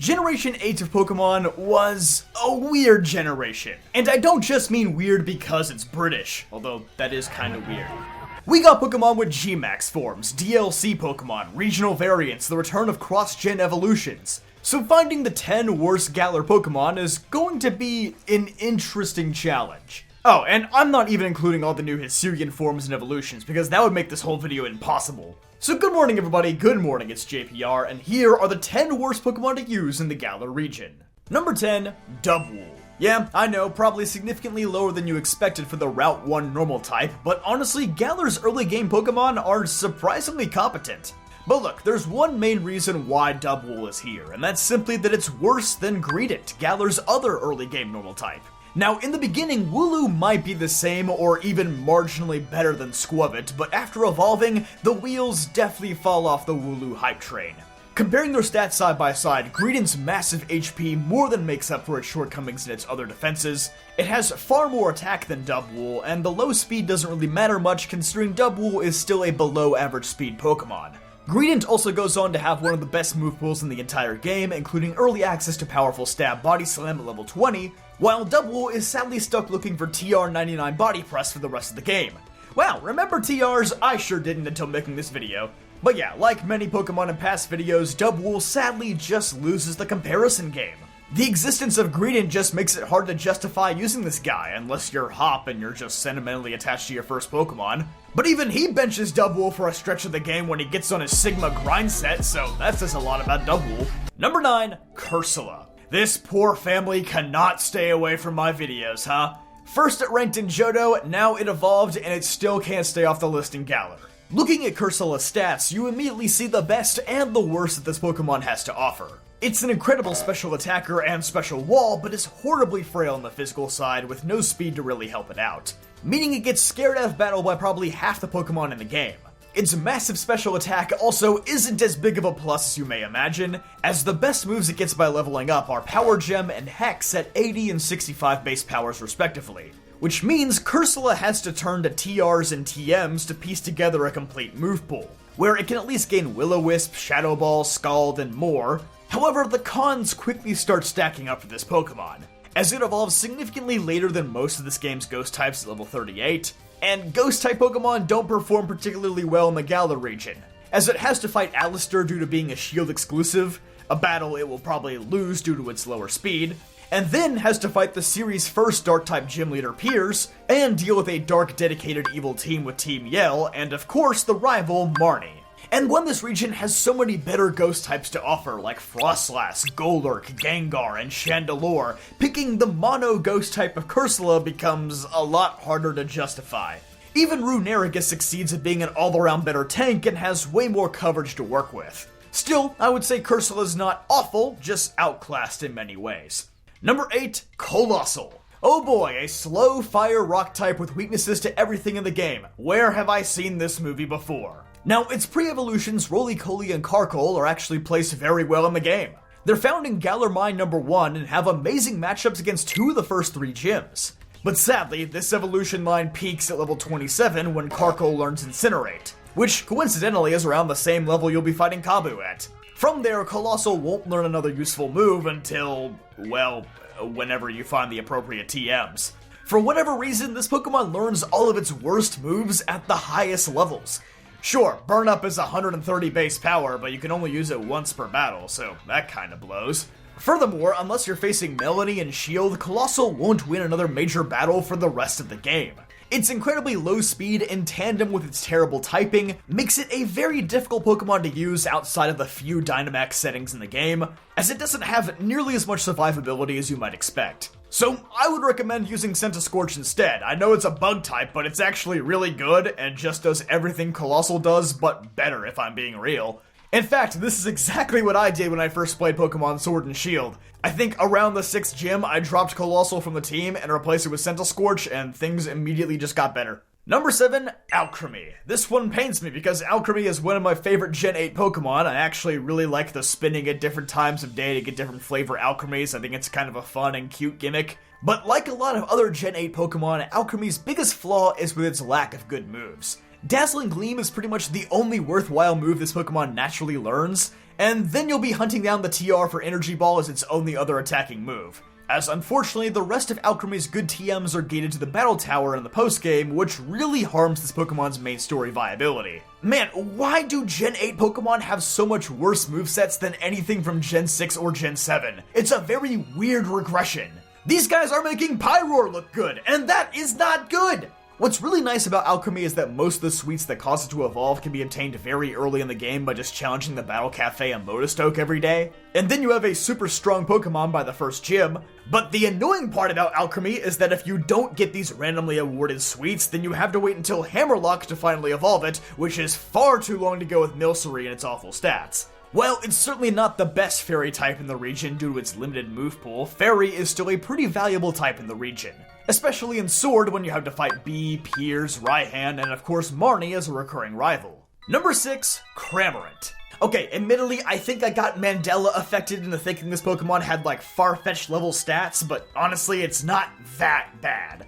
Generation 8 of Pokemon was a weird generation. And I don't just mean weird because it's British, although that is kinda weird. We got Pokemon with G-Max forms, DLC Pokemon, regional variants, the return of cross-gen evolutions. So finding the 10 worst Galar Pokemon is going to be an interesting challenge. Oh, and I'm not even including all the new Hisuian forms and evolutions, because that would make this whole video impossible. So good morning everybody, good morning, it's JPR, and here are the 10 worst Pokemon to use in the Galar region. Number 10, Dubwool. Yeah, I know, probably significantly lower than you expected for the Route 1 normal type, but honestly, Galar's early game Pokemon are surprisingly competent. But look, there's one main reason why Dubwool is here, and that's simply that it's worse than Greedant, Galar's other early game normal type. Now, in the beginning, Wooloo might be the same or even marginally better than Squavit, but after evolving, the wheels definitely fall off the Wooloo hype train. Comparing their stats side by side, Greedant's massive HP more than makes up for its shortcomings in its other defenses. It has far more attack than Dubwool, and the low speed doesn't really matter much considering Dubwool is still a below average speed Pokemon. Greedant also goes on to have one of the best move pools in the entire game, including early access to powerful stab body slam at level 20, while Dubwool is sadly stuck looking for TR 99 body press for the rest of the game. Wow, remember TRs? I sure didn't until making this video. But yeah, like many Pokemon in past videos, Dubwool sadly just loses the comparison game. The existence of Greedant just makes it hard to justify using this guy, unless you're Hop and you're just sentimentally attached to your first Pokemon. But even he benches Dubwool for a stretch of the game when he gets on his Sigma grind set, so that says a lot about Dubwool. Number 9, Cursola. This poor family cannot stay away from my videos, huh? First it ranked in Johto, now it evolved, and it still can't stay off the list in Galar. Looking at Cursola's stats, you immediately see the best and the worst that this Pokemon has to offer. It's an incredible special attacker and special wall, but is horribly frail on the physical side with no speed to really help it out, meaning it gets scared out of battle by probably half the Pokemon in the game. Its massive special attack also isn't as big of a plus as you may imagine, as the best moves it gets by leveling up are Power Gem and Hex at 80 and 65 base powers respectively, which means Cursola has to turn to TRs and TMs to piece together a complete move pool, where it can at least gain Will-O-Wisp, Shadow Ball, Scald, and more. However, the cons quickly start stacking up for this Pokemon, as it evolves significantly later than most of this game's Ghost types at level 38, and Ghost-type Pokemon don't perform particularly well in the Galar region, as it has to fight Alistair due to being a shield exclusive, a battle it will probably lose due to its lower speed, and then has to fight the series' first Dark-type gym leader Piers, and deal with a Dark-dedicated evil team with Team Yell, and of course the rival Marnie. And when this region has so many better ghost types to offer, like Frostlass, Golurk, Gengar, and Chandelure, picking the mono ghost type of Cursola becomes a lot harder to justify. Even Runerigus succeeds at being an all-around better tank and has way more coverage to work with. Still, I would say Cursola's not awful, just outclassed in many ways. Number 8, Colossal. Oh boy, a slow fire rock type with weaknesses to everything in the game. Where have I seen this movie before? Now, its pre-evolutions, Roly-Poly and Carkol are actually placed very well in the game. They're found in Galar Mine number 1 and have amazing matchups against 2 of the first 3 gyms. But sadly, this evolution line peaks at level 27 when Carkol learns Incinerate, which coincidentally is around the same level you'll be fighting Kabu at. From there, Colossal won't learn another useful move until, well, whenever you find the appropriate TMs. For whatever reason, this Pokemon learns all of its worst moves at the highest levels. Sure, Burn Up is 130 base power, but you can only use it once per battle, so that kinda blows. Furthermore, unless you're facing Melanie and Shield, Colossal won't win another major battle for the rest of the game. Its incredibly low speed in tandem with its terrible typing makes it a very difficult Pokemon to use outside of the few Dynamax settings in the game, as it doesn't have nearly as much survivability as you might expect. So I would recommend using Centiskorch instead. I know it's a bug type, but it's actually really good and just does everything Colossal does, but better if I'm being real. In fact, this is exactly what I did when I first played Pokemon Sword and Shield. I think around the 6th gym, I dropped Colossal from the team and replaced it with Centiskorch, and things immediately just got better. Number 7, Alcremie. This one pains me because Alcremie is one of my favorite Gen 8 Pokemon. I actually really like the spinning at different times of day to get different flavor Alcremies. I think it's kind of a fun and cute gimmick. But like a lot of other Gen 8 Pokemon, Alcremie's biggest flaw is with its lack of good moves. Dazzling Gleam is pretty much the only worthwhile move this Pokemon naturally learns, and then you'll be hunting down the TR for Energy Ball as its only other attacking move. As unfortunately, the rest of Alcremie's good TMs are gated to the Battle Tower in the postgame, which really harms this Pokemon's main story viability. Man, why do Gen 8 Pokemon have so much worse movesets than anything from Gen 6 or Gen 7? It's a very weird regression. These guys are making Pyroar look good, and that is not good! What's really nice about Alcremie is that most of the sweets that cause it to evolve can be obtained very early in the game by just challenging the Battle Cafe and Motostoke every day. And then you have a super strong Pokemon by the first gym. But the annoying part about Alcremie is that if you don't get these randomly awarded sweets, then you have to wait until Hammerlock to finally evolve it, which is far too long to go with Milcery and its awful stats. While it's certainly not the best Fairy type in the region due to its limited move pool, Fairy is still a pretty valuable type in the region. Especially in Sword when you have to fight Bee, Piers, Raihan, and of course Marnie as a recurring rival. Number 6, Cramorant. Okay, admittedly, I think I got Mandela affected into thinking this Pokemon had like far-fetched level stats, but honestly, it's not that bad.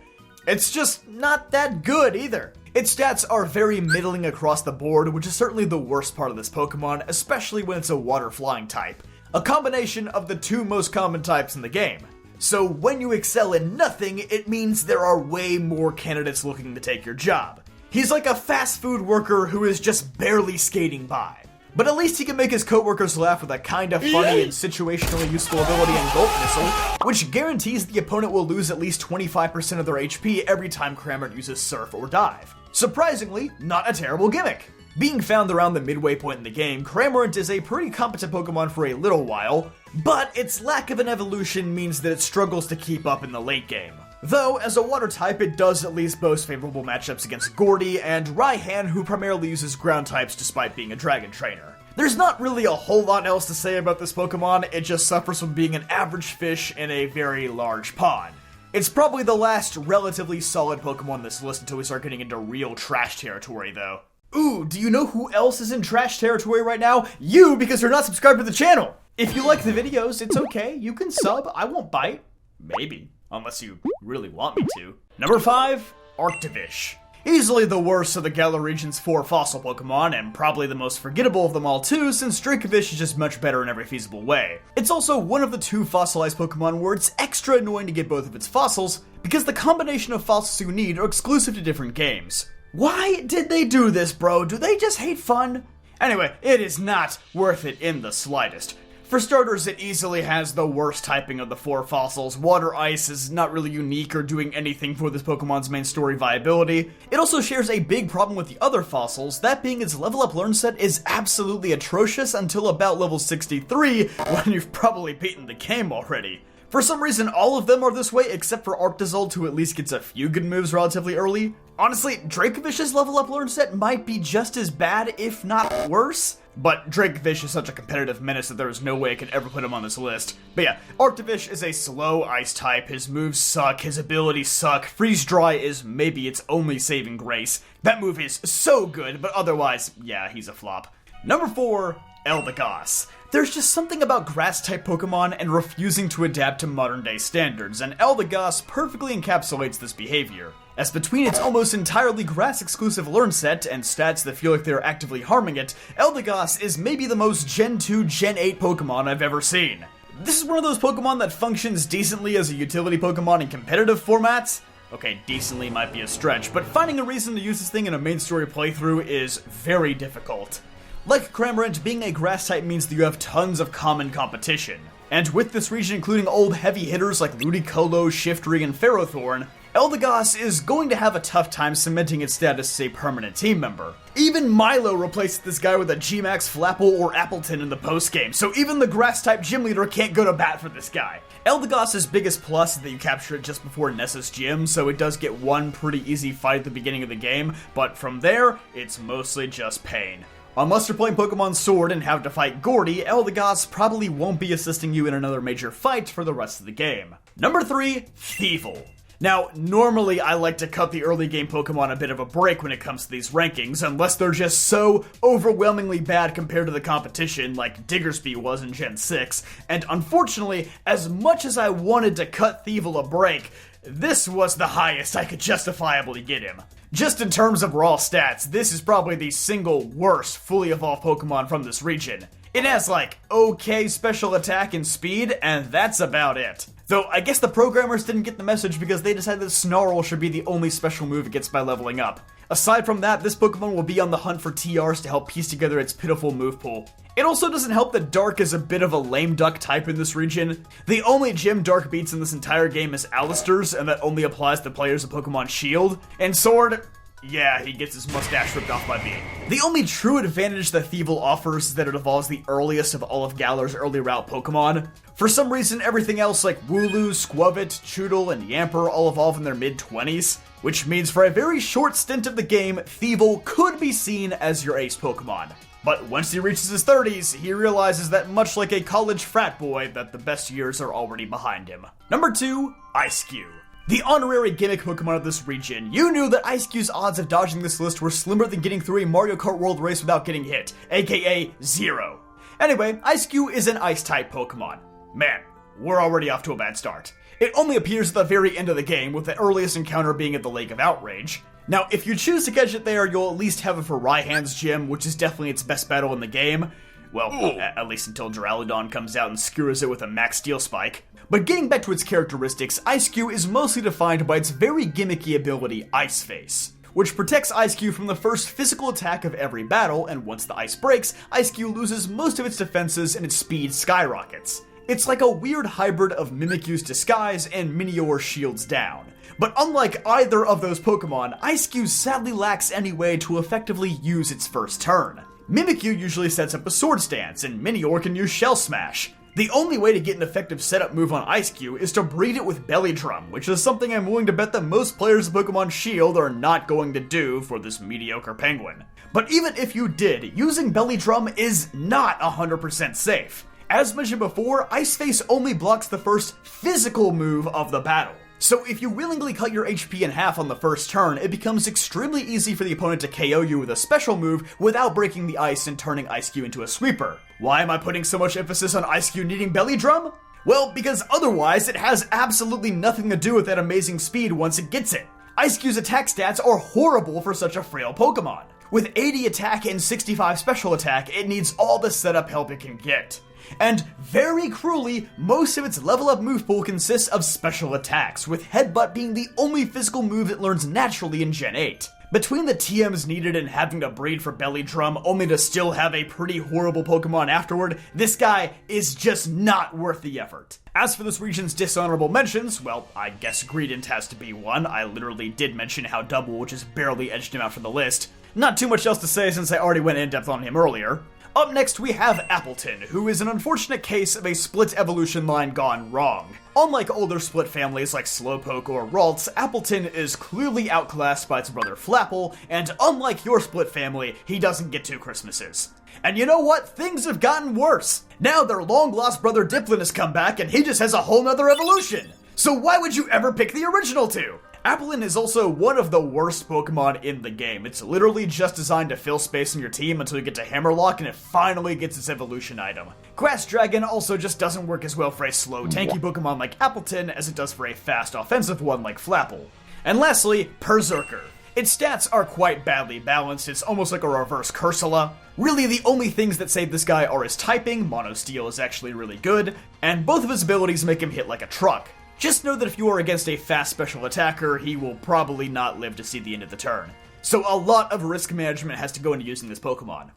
It's just not that good either. Its stats are very middling across the board, which is certainly the worst part of this Pokemon, especially when it's a water-flying type. A combination of the two most common types in the game. So when you excel in nothing, it means there are way more candidates looking to take your job. He's like a fast food worker who is just barely skating by. But at least he can make his coworkers laugh with a kinda funny and situationally useful ability in Gulp Missile, which guarantees the opponent will lose at least 25% of their HP every time Cramorant uses Surf or Dive. Surprisingly, not a terrible gimmick. Being found around the midway point in the game, Cramorant is a pretty competent Pokemon for a little while, but its lack of an evolution means that it struggles to keep up in the late game. Though, as a water type, it does at least boast favorable matchups against Gordy and Raihan, who primarily uses ground types despite being a dragon trainer. There's not really a whole lot else to say about this Pokemon, it just suffers from being an average fish in a very large pond. It's probably the last relatively solid Pokemon on this list until we start getting into real trash territory, though. Ooh, do you know who else is in trash territory right now? You, because you're not subscribed to the channel! If you like the videos, it's okay, you can sub, I won't bite. Maybe. Unless you really want me to. Number 5, Arctovish. Easily the worst of the Galar region's 4 fossil Pokemon, and probably the most forgettable of them all too, since Dracovish is just much better in every feasible way. It's also one of the 2 fossilized Pokemon where it's extra annoying to get both of its fossils, because the combination of fossils you need are exclusive to different games. Why did they do this, bro? Do they just hate fun? Anyway, it is not worth it in the slightest. For starters, it easily has the worst typing of the 4 fossils. Water Ice is not really unique or doing anything for this Pokemon's main story viability. It also shares a big problem with the other fossils, that being its level up learn set is absolutely atrocious until about level 63, when you've probably beaten the game already. For some reason, all of them are this way except for Arctozolt, who at least gets a few good moves relatively early. Honestly, Dracovish's level up learn set might be just as bad, if not worse. But Dracovish is such a competitive menace that there is no way I could ever put him on this list. But yeah, Arctovish is a slow ice type, his moves suck, his abilities suck, Freeze Dry is maybe its only saving grace. That move is so good, but otherwise, yeah, he's a flop. Number 4, Eldegoss. There's just something about grass-type Pokemon and refusing to adapt to modern-day standards, and Eldegoss perfectly encapsulates this behavior. As between its almost entirely grass-exclusive learn set and stats that feel like they're actively harming it, Eldegoss is maybe the most Gen 2, Gen 8 Pokemon I've ever seen. This is one of those Pokemon that functions decently as a utility Pokemon in competitive formats. Okay, decently might be a stretch, but finding a reason to use this thing in a main story playthrough is very difficult. Like Cramorant, being a grass type means that you have tons of common competition. And with this region including old heavy hitters like Ludicolo, Shiftry, and Ferrothorn, Eldegoss is going to have a tough time cementing its status as a permanent team member. Even Milo replaced this guy with a G-Max, Flapple, or Appleton in the postgame, so even the grass-type gym leader can't go to bat for this guy. Eldegoss's biggest plus is that you capture it just before Nessa's gym, so it does get one pretty easy fight at the beginning of the game, but from there, it's mostly just pain. Unless you're playing Pokemon Sword and have to fight Gordy, Eldegoss probably won't be assisting you in another major fight for the rest of the game. Number 3, Thievul. Now, normally I like to cut the early game Pokemon a bit of a break when it comes to these rankings, unless they're just so overwhelmingly bad compared to the competition, like Diggersby was in Gen 6, and unfortunately, as much as I wanted to cut Thievul a break, this was the highest I could justifiably get him. Just in terms of raw stats, this is probably the single worst fully evolved Pokemon from this region. It has like okay special attack and speed, and that's about it. Though I guess the programmers didn't get the message because they decided that Snarl should be the only special move it gets by leveling up. Aside from that, this Pokemon will be on the hunt for TRs to help piece together its pitiful move pool. It also doesn't help that Dark is a bit of a lame duck type in this region. The only gym Dark beats in this entire game is Alistair's, and that only applies to players of Pokemon Shield. And Sword, yeah, he gets his mustache ripped off by me. The only true advantage that Thievul offers is that it evolves the earliest of all of Galar's early route Pokemon. For some reason, everything else like Wooloo, Squavit, Choodle, and Yamper all evolve in their mid-20s, which means for a very short stint of the game, Thievul could be seen as your ace Pokemon. But once he reaches his 30s, he realizes that much like a college frat boy, that the best years are already behind him. Number 2, Eiscue. The honorary gimmick Pokemon of this region. You knew that Eiscue's odds of dodging this list were slimmer than getting through a Mario Kart World race without getting hit, aka 0. Anyway, Eiscue is an Ice-type Pokemon. Man, we're already off to a bad start. It only appears at the very end of the game, with the earliest encounter being at the Lake of Outrage. Now, if you choose to catch it there, you'll at least have it for Raihan's gym, which is definitely its best battle in the game. Well, at least until Duraludon comes out and skewers it with a max steel spike. But getting back to its characteristics, Eiscue is mostly defined by its very gimmicky ability, Ice Face, which protects Eiscue from the first physical attack of every battle, and once the ice breaks, Eiscue loses most of its defenses and its speed skyrockets. It's like a weird hybrid of Mimikyu's Disguise and Minior Shields Down. But unlike either of those Pokemon, Eiscue sadly lacks any way to effectively use its first turn. Mimikyu usually sets up a Sword Stance, and Minior can use Shell Smash. The only way to get an effective setup move on Eiscue is to breed it with Belly Drum, which is something I'm willing to bet that most players of Pokemon Shield are not going to do for this mediocre penguin. But even if you did, using Belly Drum is not 100% safe. As mentioned before, Ice Face only blocks the first physical move of the battle. So if you willingly cut your HP in half on the first turn, it becomes extremely easy for the opponent to KO you with a special move without breaking the ice and turning Eiscue into a sweeper. Why am I putting so much emphasis on Eiscue needing Belly Drum? Well, because otherwise it has absolutely nothing to do with that amazing speed once it gets it. Eiscue's attack stats are horrible for such a frail Pokemon. With 80 attack and 65 special attack, it needs all the setup help it can get. And very cruelly, most of its level up move pool consists of special attacks, with Headbutt being the only physical move it learns naturally in Gen 8. Between the TMs needed and having to breed for Belly Drum only to still have a pretty horrible Pokemon afterward, this guy is just not worth the effort. As for this region's dishonorable mentions, well, I guess Greedant has to be one. I literally did mention how Dubwool just barely edged him out for the list. Not too much else to say since I already went in depth on him earlier. Up next, we have Appleton, who is an unfortunate case of a split evolution line gone wrong. Unlike older split families like Slowpoke or Ralts, Appleton is clearly outclassed by its brother Flapple, and unlike your split family, he doesn't get 2 Christmases. And you know what? Things have gotten worse. Now their long-lost brother Diplin has come back, and he just has a whole nother evolution. So why would you ever pick the original 2? Applin is also one of the worst Pokemon in the game. It's literally just designed to fill space in your team until you get to Hammerlock and it finally gets its evolution item. Grass Dragon also just doesn't work as well for a slow, tanky Pokemon like Appleton as it does for a fast, offensive one like Flapple. And lastly, Berserker. Its stats are quite badly balanced. It's almost like a reverse Cursola. Really, the only things that save this guy are his typing. Mono Steel is actually really good, and both of his abilities make him hit like a truck. Just know that if you are against a fast special attacker, he will probably not live to see the end of the turn. So a lot of risk management has to go into using this Pokemon.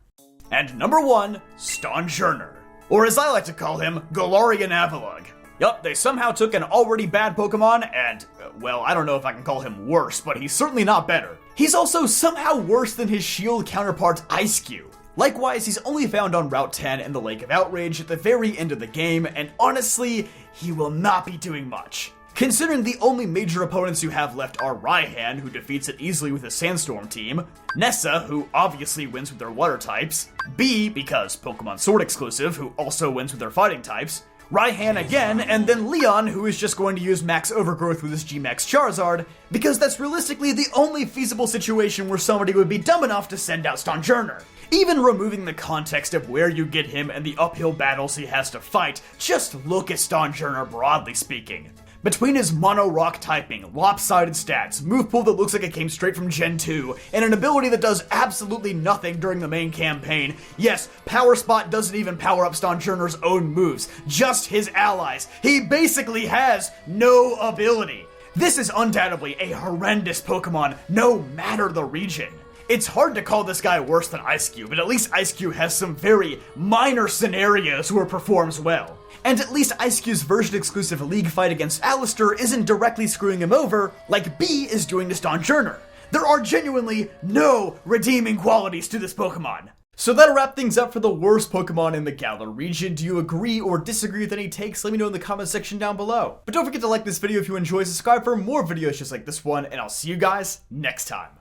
And number 1, Stonjourner. Or as I like to call him, Galarian Avalugg. Yup, they somehow took an already bad Pokemon and, well, I don't know if I can call him worse, but he's certainly not better. He's also somehow worse than his shield counterpart Eiscue. Likewise, he's only found on Route 10 in the Lake of Outrage at the very end of the game, and honestly, he will not be doing much. Considering the only major opponents you have left are Raihan, who defeats it easily with a Sandstorm team, Nessa, who obviously wins with their water types, Bee, because Pokemon Sword exclusive, who also wins with their fighting types, Raihan again, and then Leon, who is just going to use Max Overgrowth with his G-Max Charizard, because that's realistically the only feasible situation where somebody would be dumb enough to send out Stonjourner. Even removing the context of where you get him and the uphill battles he has to fight, just look at Stonjourner broadly speaking. Between his mono rock typing, lopsided stats, move pool that looks like it came straight from Gen 2, and an ability that does absolutely nothing during the main campaign, yes, Power Spot doesn't even power up Stonjourner's own moves, just his allies. He basically has no ability. This is undoubtedly a horrendous Pokemon, no matter the region. It's hard to call this guy worse than Eiscue, but at least Eiscue has some very minor scenarios where it performs well. And at least Eiscue's version-exclusive league fight against Alistair isn't directly screwing him over like B is doing to Stonjourner. There are genuinely no redeeming qualities to this Pokemon. So that'll wrap things up for the worst Pokemon in the Galar region. Do you agree or disagree with any takes? Let me know in the comment section down below. But don't forget to like this video if you enjoy, subscribe for more videos just like this one, and I'll see you guys next time.